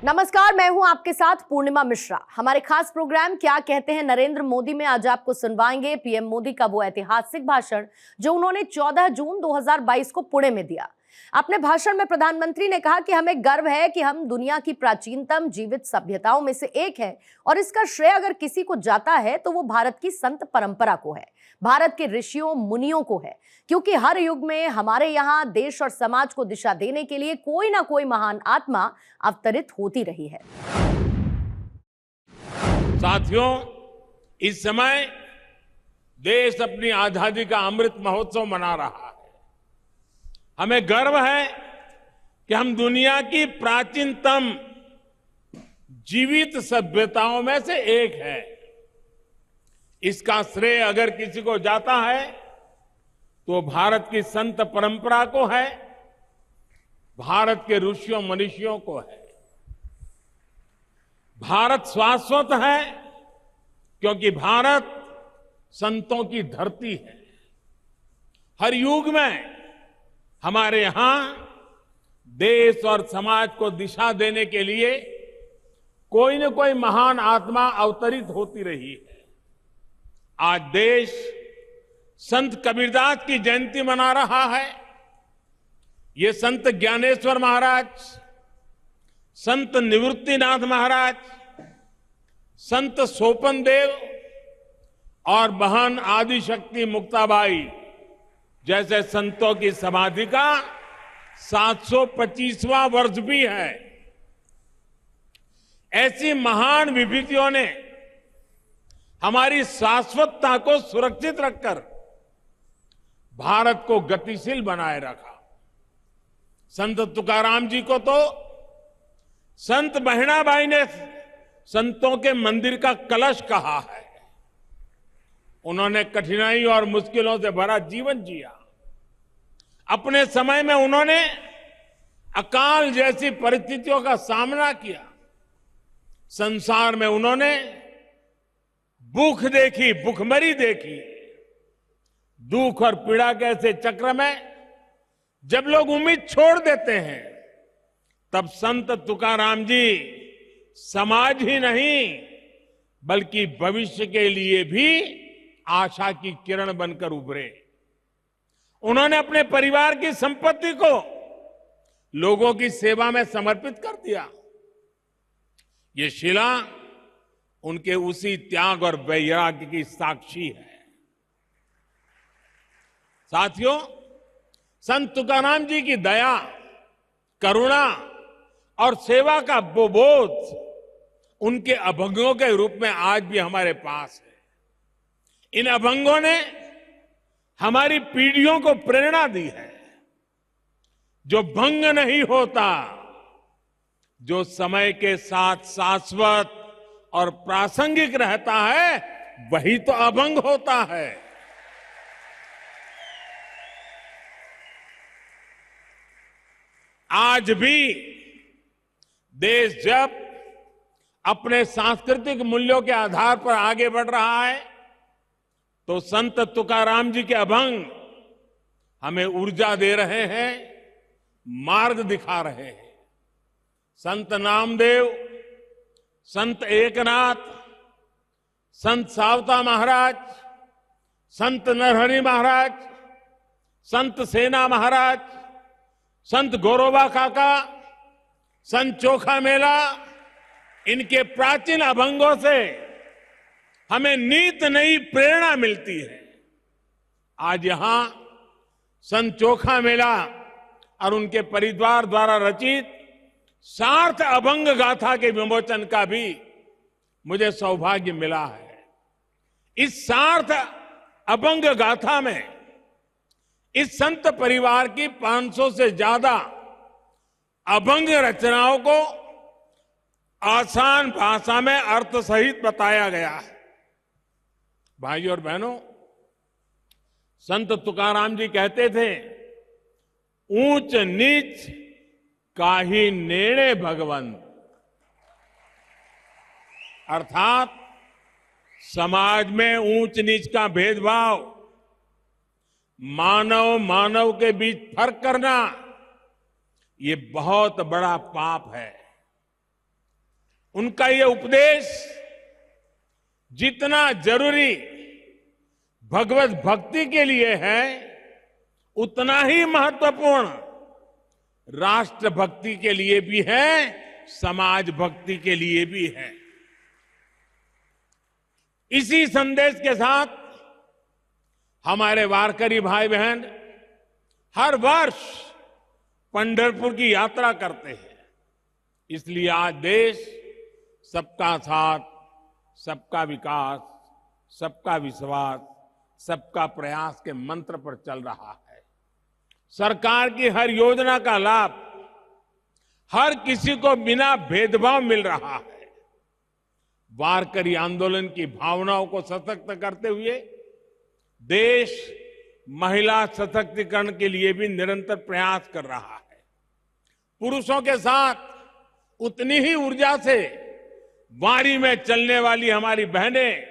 नमस्कार, मैं हूं आपके साथ पूर्णिमा मिश्रा। हमारे खास प्रोग्राम क्या कहते हैं नरेंद्र मोदी में आज आपको सुनवाएंगे पीएम मोदी का वो ऐतिहासिक भाषण जो उन्होंने 14 जून 2022 को पुणे में दिया। अपने भाषण में प्रधानमंत्री ने कहा कि हमें गर्व है कि हम दुनिया की प्राचीनतम जीवित सभ्यताओं में से एक है और इसका श्रेय अगर किसी को जाता है तो वो भारत की संत परंपरा को है, भारत के ऋषियों मुनियों को है, क्योंकि हर युग में हमारे यहाँ देश और समाज को दिशा देने के लिए कोई ना कोई महान आत्मा अवतरित होती रही है। साथियों, इस समय देश अपनी आजादी का अमृत महोत्सव मना रहा है। हमें गर्व है कि हम दुनिया की प्राचीनतम जीवित सभ्यताओं में से एक है। इसका श्रेय अगर किसी को जाता है तो भारत की संत परंपरा को है, भारत के ऋषियों मनीषियों को है। भारत शाश्वत है क्योंकि भारत संतों की धरती है। हर युग में हमारे यहां देश और समाज को दिशा देने के लिए कोई न कोई महान आत्मा अवतरित होती रही है। आज देश संत कबीरदास की जयंती मना रहा है। ये संत ज्ञानेश्वर महाराज, संत निवृत्तिनाथ महाराज, संत सोपन देव और बहन आदिशक्ति मुक्ताबाई जैसे संतों की समाधि का 725वां वर्ष भी है। ऐसी महान विभूतियों ने हमारी शाश्वतता को सुरक्षित रखकर भारत को गतिशील बनाए रखा। संत तुकाराम जी को तो संत बहिणाबाई ने संतों के मंदिर का कलश कहा है। उन्होंने कठिनाई और मुश्किलों से भरा जीवन जिया। अपने समय में उन्होंने अकाल जैसी परिस्थितियों का सामना किया। संसार में उन्होंने भूख देखी, भूखमरी देखी। दुख और पीड़ा के ऐसे चक्र में जब लोग उम्मीद छोड़ देते हैं तब संत तुकाराम जी समाज ही नहीं बल्कि भविष्य के लिए भी आशा की किरण बनकर उभरे। उन्होंने अपने परिवार की संपत्ति को लोगों की सेवा में समर्पित कर दिया। ये शिला उनके उसी त्याग और वैराग्य की साक्षी है। साथियों, संत तुकाराम जी की दया, करुणा और सेवा का बोध उनके अभंगों के रूप में आज भी हमारे पास है। इन अभंगों ने हमारी पीढ़ियों को प्रेरणा दी है। जो भंग नहीं होता, जो समय के साथ शाश्वत और प्रासंगिक रहता है, वही तो अभंग होता है। आज भी देश जब अपने सांस्कृतिक मूल्यों के आधार पर आगे बढ़ रहा है तो संत तुकाराम जी के अभंग हमें ऊर्जा दे रहे हैं, मार्ग दिखा रहे हैं। संत नामदेव, संत एकनाथ, संत सावता महाराज, संत नरहरि महाराज, संत सेना महाराज, संत गौरोबा काका, संत चोखा मेला, इनके प्राचीन अभंगों से हमें नित नई प्रेरणा मिलती है। आज यहां संत चोखा मेला और उनके परिवार द्वारा रचित सार्थ अभंग गाथा के विमोचन का भी मुझे सौभाग्य मिला है। इस सार्थ अभंग गाथा में इस संत परिवार की 500 से ज्यादा अभंग रचनाओं को आसान भाषा में अर्थ सहित बताया गया है। भाइयों और बहनों, संत तुकाराम जी कहते थे, ऊंच नीच काहि नेणे भगवंत, अर्थात समाज में ऊंच नीच का भेदभाव, मानव मानव के बीच फर्क करना, ये बहुत बड़ा पाप है। उनका ये उपदेश जितना जरूरी भगवत भक्ति के लिए है, उतना ही महत्वपूर्ण राष्ट्र भक्ति के लिए भी है, समाज भक्ति के लिए भी है। इसी संदेश के साथ हमारे वारकरी भाई बहन हर वर्ष पंढरपुर की यात्रा करते हैं। इसलिए आज देश सबका साथ, सबका विकास, सबका विश्वास, सबका प्रयास के मंत्र पर चल रहा है। सरकार की हर योजना का लाभ हर किसी को बिना भेदभाव मिल रहा है। वारकरी आंदोलन की भावनाओं को सशक्त करते हुए देश महिला सशक्तिकरण के लिए भी निरंतर प्रयास कर रहा है। पुरुषों के साथ उतनी ही ऊर्जा से वारी में चलने वाली हमारी बहनें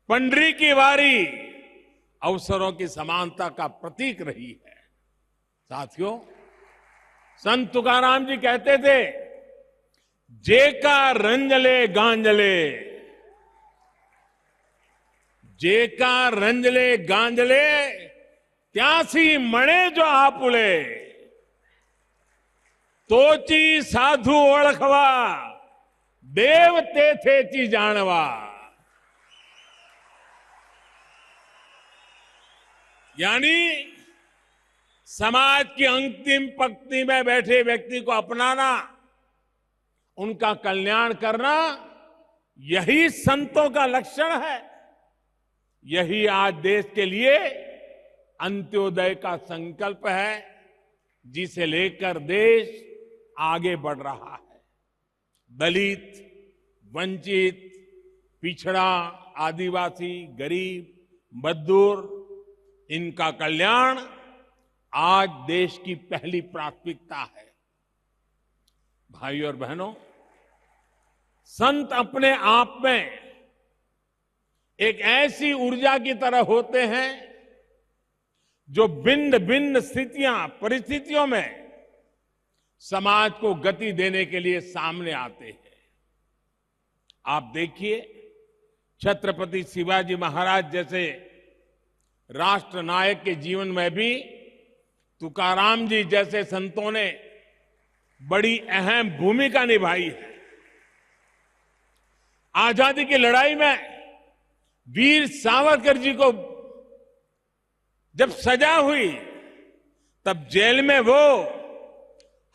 पंडरी की वारी अवसरों की समानता का प्रतीक रही है। साथियों, संत तुकाराम जी कहते थे, जेका रंजले गांजले, जेका रंजले गांजले, त्यासी मणे जो आपुले, तोची साधु ओळखवा, देव तेथेची जाणवा। यानी समाज की अंतिम पंक्ति में बैठे व्यक्ति को अपनाना, उनका कल्याण करना, यही संतों का लक्षण है। यही आज देश के लिए अंत्योदय का संकल्प है, जिसे लेकर देश आगे बढ़ रहा है। दलित, वंचित, पिछड़ा, आदिवासी, गरीब, मजदूर, इनका कल्याण आज देश की पहली प्राथमिकता है। भाइयों और बहनों, संत अपने आप में एक ऐसी ऊर्जा की तरह होते हैं जो भिन्न भिन्न परिस्थितियों में समाज को गति देने के लिए सामने आते हैं। आप देखिए, छत्रपति शिवाजी महाराज जैसे राष्ट्र नायक के जीवन में भी तुकाराम जी जैसे संतों ने बड़ी अहम भूमिका निभाई है। आजादी की लड़ाई में वीर सावरकर जी को जब सजा हुई, तब जेल में वो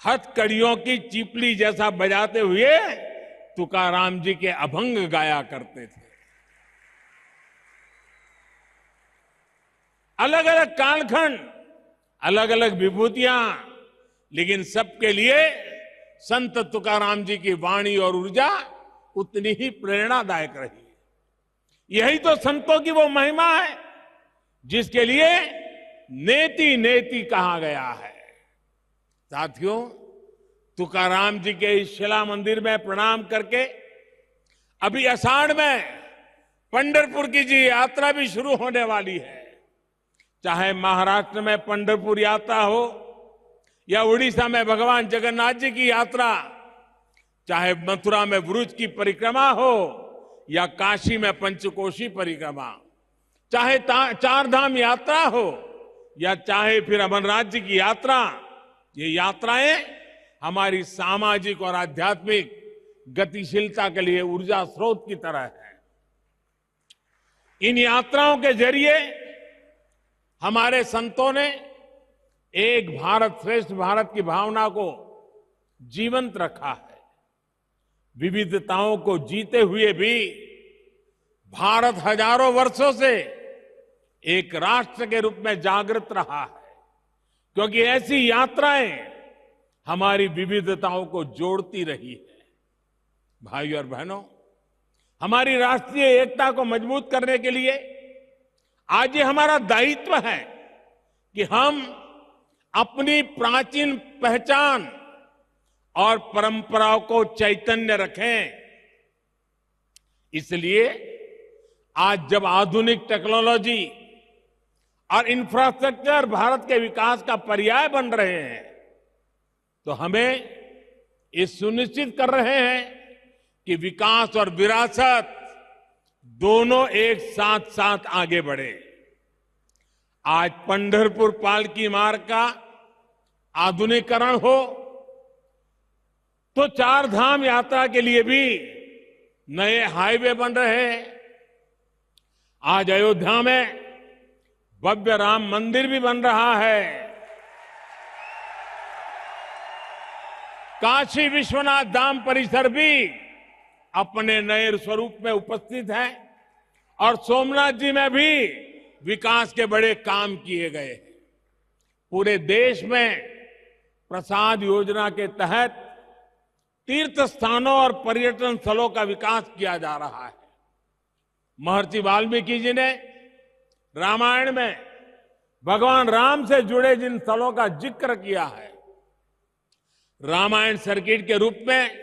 हथकड़ियों की चीपली जैसा बजाते हुए तुकाराम जी के अभंग गाया करते थे। अलग अलग कालखंड, अलग अलग विभूतियां, लेकिन सबके लिए संत तुकाराम जी की वाणी और ऊर्जा उतनी ही प्रेरणादायक रही। यही तो संतों की वो महिमा है जिसके लिए नेति नेति कहा गया है। साथियों, तुकाराम जी के इस शिला मंदिर में प्रणाम करके अभी आषाढ़ में पंढरपुर की जी यात्रा भी शुरू होने वाली है। चाहे महाराष्ट्र में पंढरपुर यात्रा हो या उड़ीसा में भगवान जगन्नाथ जी की यात्रा, चाहे मथुरा में व्रज की परिक्रमा हो या काशी में पंचकोशी परिक्रमा, चाहे चार धाम यात्रा हो या चाहे फिर अमरनाथ जी की यात्रा, ये यात्राएं हमारी सामाजिक और आध्यात्मिक गतिशीलता के लिए ऊर्जा स्रोत की तरह है। इन यात्राओं के जरिए हमारे संतों ने एक भारत श्रेष्ठ भारत की भावना को जीवंत रखा है। विविधताओं को जीते हुए भी भारत हजारों वर्षों से एक राष्ट्र के रूप में जागृत रहा है, क्योंकि ऐसी यात्राएं हमारी विविधताओं को जोड़ती रही है। भाइयों और बहनों, हमारी राष्ट्रीय एकता को मजबूत करने के लिए आज ये हमारा दायित्व है कि हम अपनी प्राचीन पहचान और परंपराओं को चैतन्य रखें। इसलिए आज जब आधुनिक टेक्नोलॉजी और इंफ्रास्ट्रक्चर भारत के विकास का पर्याय बन रहे हैं, तो हमें ये सुनिश्चित कर रहे हैं कि विकास और विरासत दोनों एक साथ साथ आगे बढ़े। आज पंढरपुर पालकी मार्ग का आधुनिकीकरण हो तो चार धाम यात्रा के लिए भी नए हाईवे बन रहे हैं। आज अयोध्या में भव्य राम मंदिर भी बन रहा है। काशी विश्वनाथ धाम परिसर भी अपने नए स्वरूप में उपस्थित है और सोमनाथ जी में भी विकास के बड़े काम किए गए हैं। पूरे देश में प्रसाद योजना के तहत तीर्थ स्थानों और पर्यटन स्थलों का विकास किया जा रहा है। महर्षि वाल्मीकि जी ने रामायण में भगवान राम से जुड़े जिन स्थलों का जिक्र किया है, रामायण सर्किट के रूप में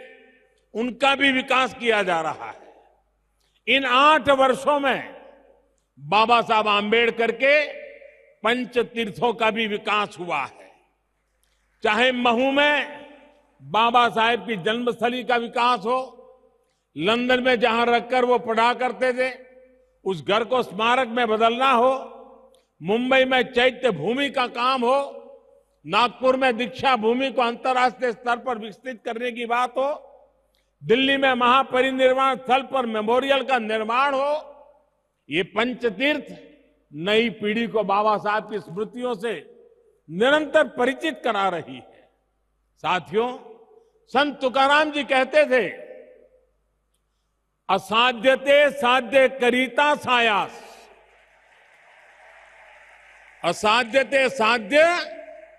उनका भी विकास किया जा रहा है। इन 8 वर्षों में बाबा साहब आंबेडकर के पंच तीर्थों का भी विकास हुआ है। चाहे महू में बाबा साहेब की जन्मस्थली का विकास हो, लंदन में जहां रखकर वो पढ़ा करते थे उस घर को स्मारक में बदलना हो, मुंबई में चैत्य भूमि का काम हो, नागपुर में दीक्षा भूमि को अंतर्राष्ट्रीय स्तर पर विकसित करने की बात हो, दिल्ली में महापरिनिर्वाण स्थल पर मेमोरियल का निर्माण हो, ये पंचतीर्थ नई पीढ़ी को बाबा साहब की स्मृतियों से निरंतर परिचित करा रही है। साथियों, संत तुकाराम जी कहते थे, असाध्यते साध्य करीता सायास। असाध्यते साध्य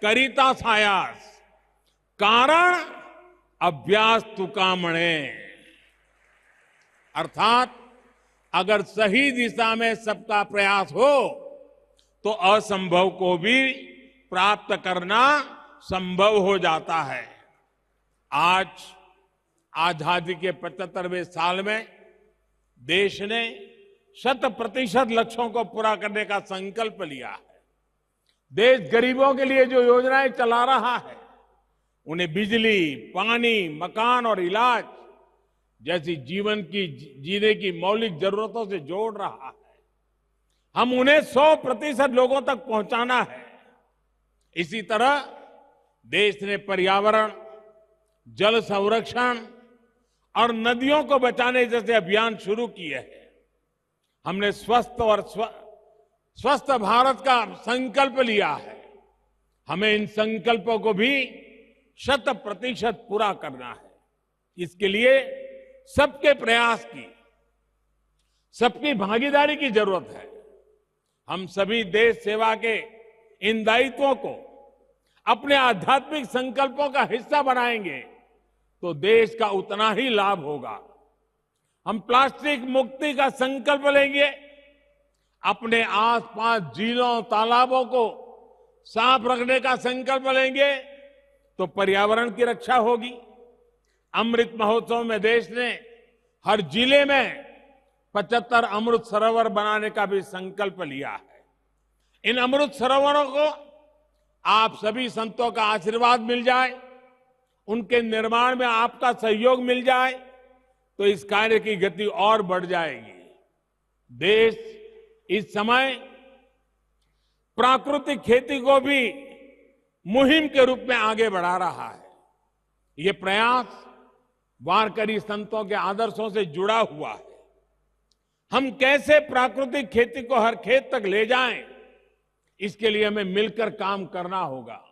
करीता सायास, कारण अभ्यास तुकामणे। अर्थात अगर सही दिशा में सबका प्रयास हो तो असंभव को भी प्राप्त करना संभव हो जाता है। आज आजादी के 75वें साल में देश ने 100% लक्ष्यों को पूरा करने का संकल्प लिया है। देश गरीबों के लिए जो योजनाएं चला रहा है, उन्हें बिजली, पानी, मकान और इलाज जैसी जीवन की जीने की मौलिक जरूरतों से जोड़ रहा है। हम उन्हें 100% लोगों तक पहुंचाना है। इसी तरह देश ने पर्यावरण, जल संरक्षण और नदियों को बचाने जैसे अभियान शुरू किए हैं। हमने स्वस्थ भारत का संकल्प लिया है। हमें इन संकल्पों को भी 100% पूरा करना है। इसके लिए सबके प्रयास की, सबकी भागीदारी की जरूरत है। हम सभी देश सेवा के इन दायित्वों को अपने आध्यात्मिक संकल्पों का हिस्सा बनाएंगे तो देश का उतना ही लाभ होगा। हम प्लास्टिक मुक्ति का संकल्प लेंगे, अपने आसपास झीलों, तालाबों को साफ रखने का संकल्प लेंगे तो पर्यावरण की रक्षा होगी। अमृत महोत्सव में देश ने हर जिले में 75 अमृत सरोवर बनाने का भी संकल्प लिया है। इन अमृत सरोवरों को आप सभी संतों का आशीर्वाद मिल जाए, उनके निर्माण में आपका सहयोग मिल जाए तो इस कार्य की गति और बढ़ जाएगी। देश इस समय प्राकृतिक खेती को भी मुहिम के रूप में आगे बढ़ा रहा है। ये प्रयास वारकरी संतों के आदर्शों से जुड़ा हुआ है। हम कैसे प्राकृतिक खेती को हर खेत तक ले जाएं, इसके लिए हमें मिलकर काम करना होगा।